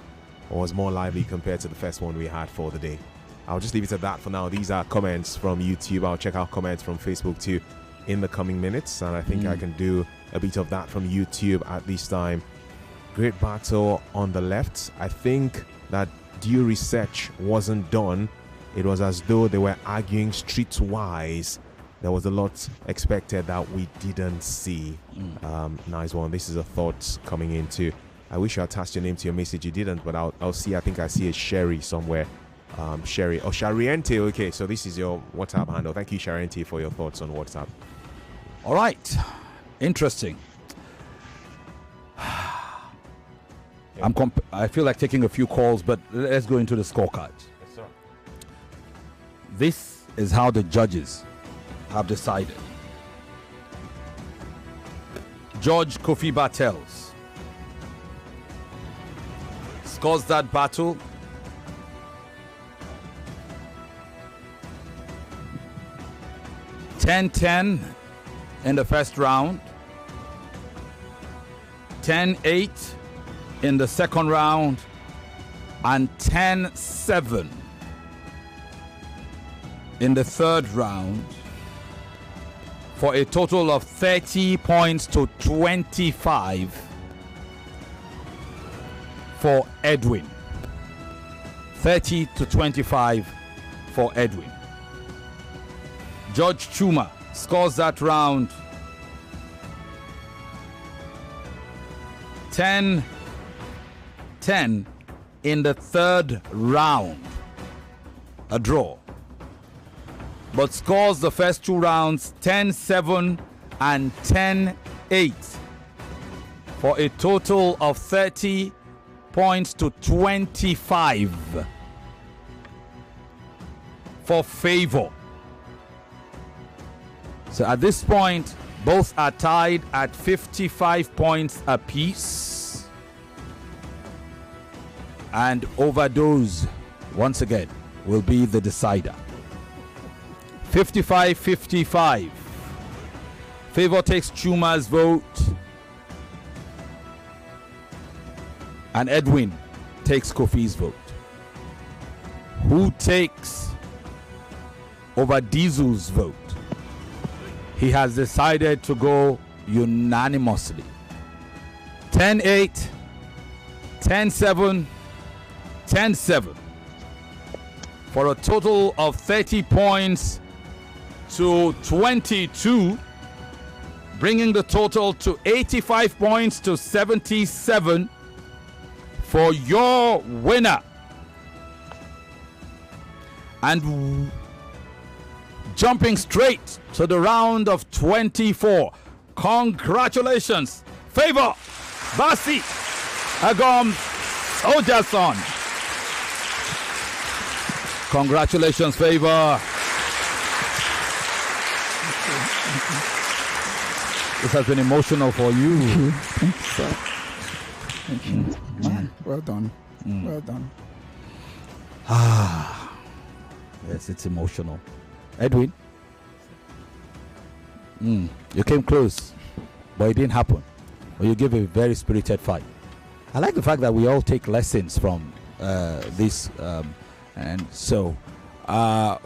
was more lively compared to the first one we had for the day. I'll just leave it at that for now. These are comments from YouTube. I'll check out comments from Facebook too in the coming minutes, and I think I can do a bit of that from YouTube at this time. Great battle on the left. I think that due research wasn't done. It was as though they were arguing streetwise. There was a lot expected that we didn't see. Nice one. This is a thought coming into. I wish you attached your name to your message. You didn't, but I'll see. I think I see a Sherry somewhere. Sherry. Oh, Shariente. Okay, so this is your WhatsApp handle. Thank you, Shariente, for your thoughts on WhatsApp. All right. Interesting. I feel like taking a few calls, but let's go into the scorecards. Yes, sir. This is how the judges have decided. Judge Kofi Bartels scores that battle 10-10 in the first round, 10-8 in the second round, and 10-7 in the third round, for a total of 30 points to 25 for Edwin. 30 to 25 for Edwin. Judge Chuma scores that round 10-10 in the third round, a draw, but scores the first two rounds 10-7 and 10-8 for a total of 30 points to 25 for Favour. So at this point, both are tied at 55 points apiece. And Overdose, once again, will be the decider. 55-55. Favour takes Chuma's vote. And Edwin takes Kofi's vote. Who takes over Diesel's vote? He has decided to go unanimously. 10-8, 10-7, 10-7. For a total of 30 points to 22, bringing the total to 85 points to 77 for your winner. And jumping straight to the round of 24. Congratulations, Favour Basi Agom Ojason. Congratulations, Favour. This has been emotional for you. Thank you, sir. Thank you. Man, well done. Well done. Yes, it's emotional. Edwin, you came close, but it didn't happen. But you gave a very spirited fight. I like the fact that we all take lessons from this, and so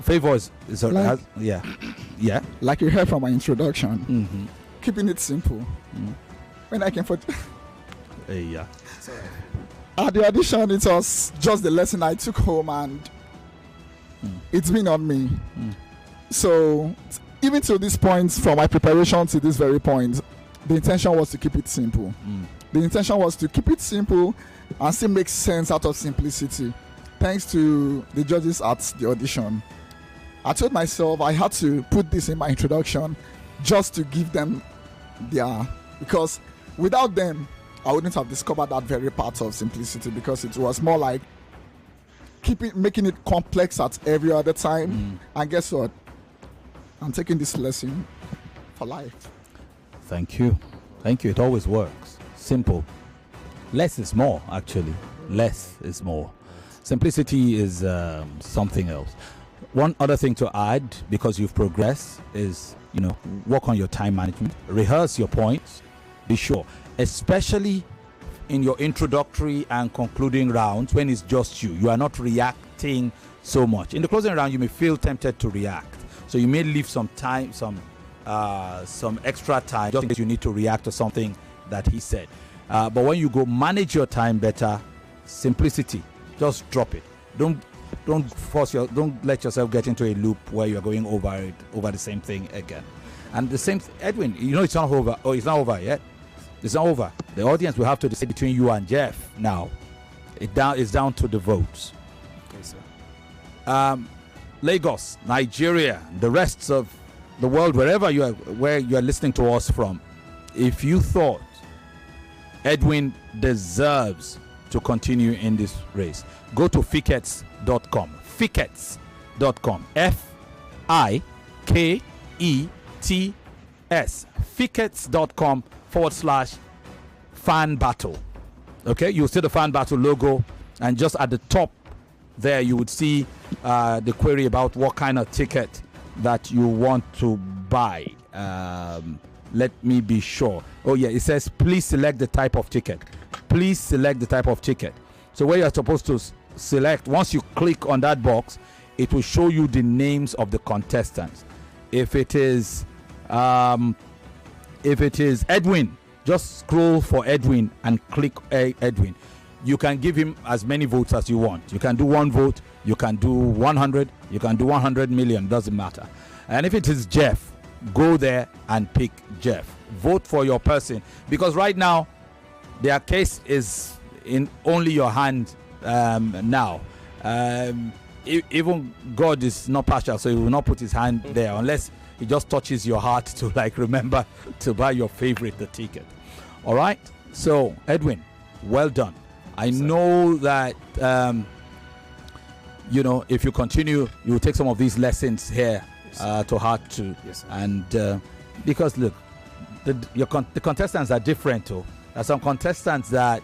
Favour is like, yeah. Like you heard from my introduction, keeping it simple. When I came for yeah. at the audition, it was just the lesson I took home, and It's been on me. So even to this point, from my preparation to this very point, the intention was to keep it simple. The intention was to keep it simple and still make sense out of simplicity. Thanks to the judges at the audition, I told myself I had to put this in my introduction just to give them because without them, I wouldn't have discovered that very part of simplicity, because it was more like making it complex at every other time. And guess what? I'm taking this lesson for life. Thank you. It always works. Simple. Less is more, actually. Less is more. Simplicity is something else. One other thing to add, because you've progressed, is, work on your time management. Rehearse your points. Be sure. Especially in your introductory and concluding rounds, when it's just you. You are not reacting so much. In the closing round, you may feel tempted to react. So you may leave some time, some extra time, just in case you need to react to something that he said. But when you go manage your time better, simplicity, just drop it. Don't let yourself get into a loop where you're going over the same thing again. And the same, Edwin, it's not over. Oh, it's not over yet. It's not over. The audience will have to decide between you and Jeff now. It's down to the votes. Okay, sir. Lagos, Nigeria, the rest of the world, where you are listening to us from, if you thought Edwin deserves to continue in this race, go to fickets.com. Fickets.com. FIKETS. Fickets.com/fan battle. Okay, you'll see the fan battle logo, and just at the top there you would see the query about what kind of ticket that you want to buy. Let me be sure. Oh yeah, it says please select the type of ticket. Please select the type of ticket. So where you're supposed to select, once you click on that box, it will show you the names of the contestants. If it is Edwin, just scroll for Edwin and click Edwin. You can give him as many votes as you want. You can do 1 vote, you can do 100, you can do 100 million, doesn't matter. And if it is Jeff, go there and pick Jeff. Vote for your person, because right now their case is in only your hand now. Even God is not partial, so he will not put his hand there unless he just touches your heart to remember to buy your favorite the ticket. All right, so Edwin, well done. I know that if you continue, you will take some of these lessons here to heart too. Yes, and because look, the contestants are different too. There are some contestants that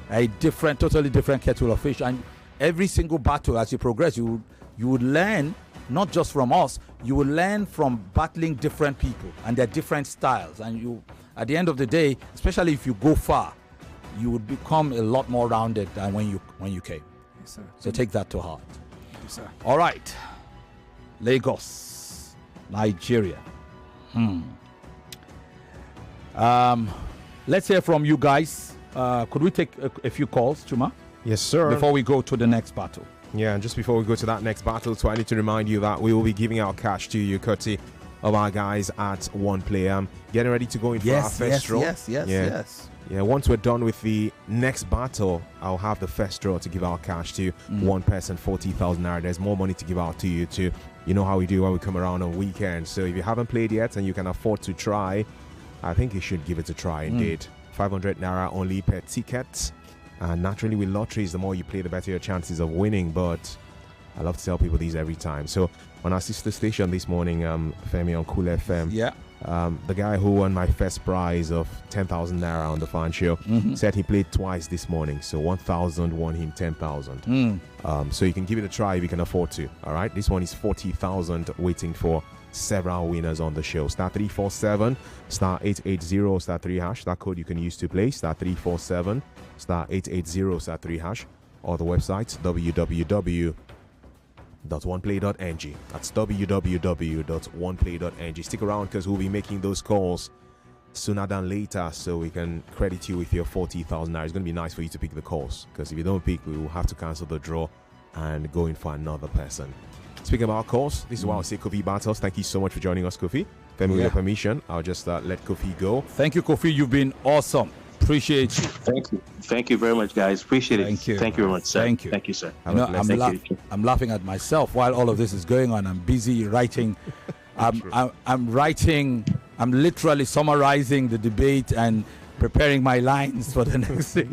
are totally different kettle of fish, and every single battle as you progress, you would learn not just from us, you will learn from battling different people and their different styles, and you, at the end of the day, especially if you go far, you would become a lot more rounded than when you came. Yes, sir. So take that to heart. Thank you, sir. All right, Lagos, Nigeria. Let's hear from you guys. Could we take a few calls, Chuma? Yes, sir. Before we go to the next battle. Yeah, and just before we go to that next battle, so I need to remind you that we will be giving out cash to you, courtesy of our guys at One Play. Getting ready to go in for our first draw. Yes. Yeah, once we're done with the next battle, I'll have the first draw to give out cash to one person, 40,000 naira. There's more money to give out to you too. You know how we do when we come around on weekends. So if you haven't played yet and you can afford to try, I think you should give it a try indeed. 500 naira only per ticket. And naturally with lotteries, the more you play, the better your chances of winning. But I love to tell people these every time. So on our sister station this morning, Femi on Cool FM, the guy who won my first prize of 10,000 naira on the fan show said he played twice this morning. So 1,000 won him 10,000. So you can give it a try if you can afford to. All right, this one is 40,000 waiting for several winners on the show. Star 347 star 880 star 3 hash. That code you can use to play. Star 347 star 880 star 3 hash. Or the website www.oneplay.ng. That's www.oneplay.ng. Stick around because we'll be making those calls sooner than later, so we can credit you with your 40,000 naira. It's going to be nice for you to pick the calls, because if you don't pick, we will have to cancel the draw and go in for another person. Speaking about calls, this is why I'll say Kofi Battles. Thank you so much for joining us, Kofi. Femi, with your permission, I'll just let Kofi go. Thank you, Kofi. You've been awesome. Appreciate you. Thank you. Thank you very much, guys. Appreciate it. Thank you. Thank you very much, sir. Thank you. Thank you, sir. I'm laughing at myself while all of this is going on. I'm busy writing. I'm writing. I'm literally summarizing the debate and preparing my lines for the next It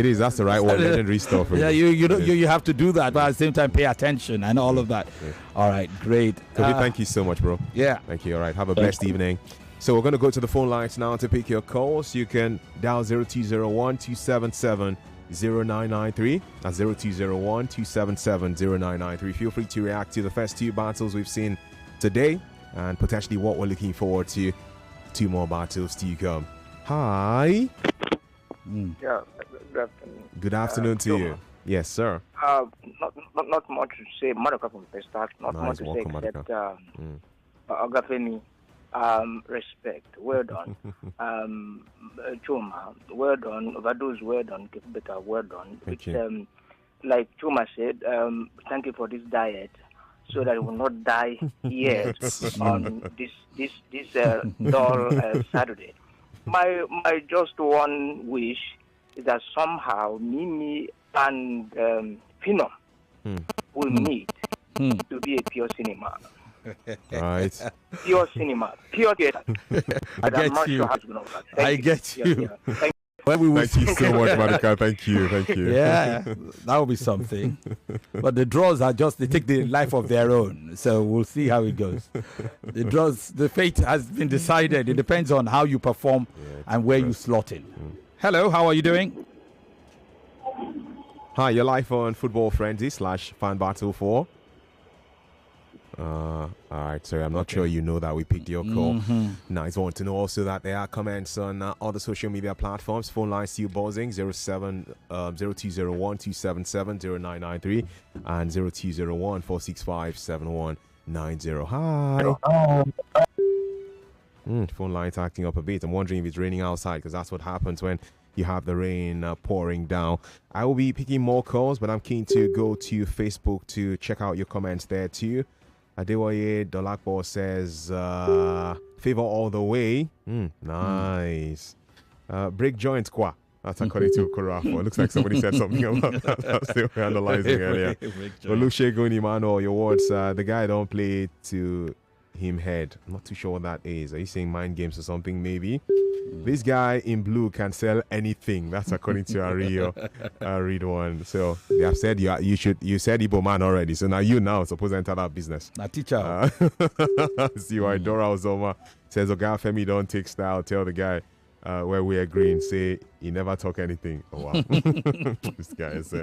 is. That's the right one. Legendary stuff. Yeah, you have to do that, but at the same time pay attention and all of that. All right, great. Kofi, thank you so much, bro. Yeah. Thank you. All right. Have a blessed evening. So we're going to go to the phone lines now to pick your calls. You can dial 0201 277 0993. That's 0201 277 0993. Feel free to react to the first two battles we've seen today and potentially what we're looking forward to. Two more battles to come. Hi. Yeah, good afternoon. Good afternoon to you. Yes, sir. Not much to say. Madaka from Pestac. Not much to say except Ogafeni. Respect. Well done. Chuma. Well done. Vados. Well done. Better. Well done. Which, like Chuma said, thank you for this diet, so that it will not die yet on this dull Saturday. My just one wish is that somehow Mimi and Phenom will meet to be a pure cinema. Right. Pure cinema. Pure theater. I get you. I get you. Thank you so much, Madaka. Thank you. Yeah, that will be something. But the draws they take the life of their own. So we'll see how it goes. The draws, the fate has been decided. It depends on how you perform and where you slot in. Hello, how are you doing? Hi, you're live on Football Frenzy /Fan Battle 4. All right, sorry, I'm not sure you know that we picked your call. Nice one to know also that there are comments on other social media platforms. Phone lines still buzzing 0201 277 0993 and 0201 465 7190. Hi. Phone lines acting up a bit. I'm wondering if it's raining outside, because that's what happens when you have the rain pouring down. I will be picking more calls, but I'm keen to go to Facebook to check out your comments there too. Adewoye Dolakbo says, Favour all the way. Nice. Break joints, qua. That's according to Korafo. It looks like somebody said something about that. That's what we're analyzing earlier. Olusegun Emmanuel, your words, the guy don't play to him head. I'm not too sure what that is. Are you saying mind games or something, maybe? This guy in blue can sell anything. That's according to Ario. Read one. So they have said you said Igbo man already. So now you supposed to enter that business. Now teacher. See why Dora Ozoma says Oga Femi don't take style. Tell the guy where we agreeing. Say he never talk anything. Oh wow. This guy is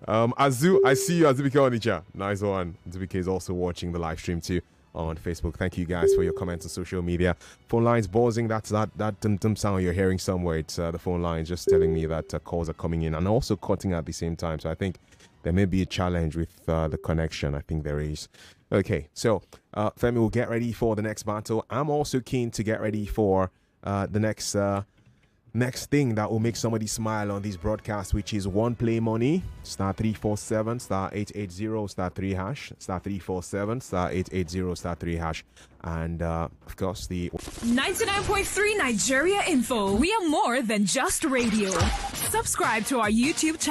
Azu, I see you, Azubike Onicha. Nice one. Azubike is also watching the live stream too on Facebook. Thank you guys for your comments on social media. Phone lines buzzing. That's that dum sound you're hearing somewhere. It's the phone lines just telling me that calls are coming in and also cutting at the same time. So I think there may be a challenge with the connection. I think there is. Okay, so Femi will get ready for the next battle. I'm also keen to get ready for the next thing that will make somebody smile on this broadcast, which is one play money *347 *880 *3 hash *347 *880 *3 hash, and of course the 99.3 Nigeria Info. We are more than just radio. Subscribe to our YouTube channel.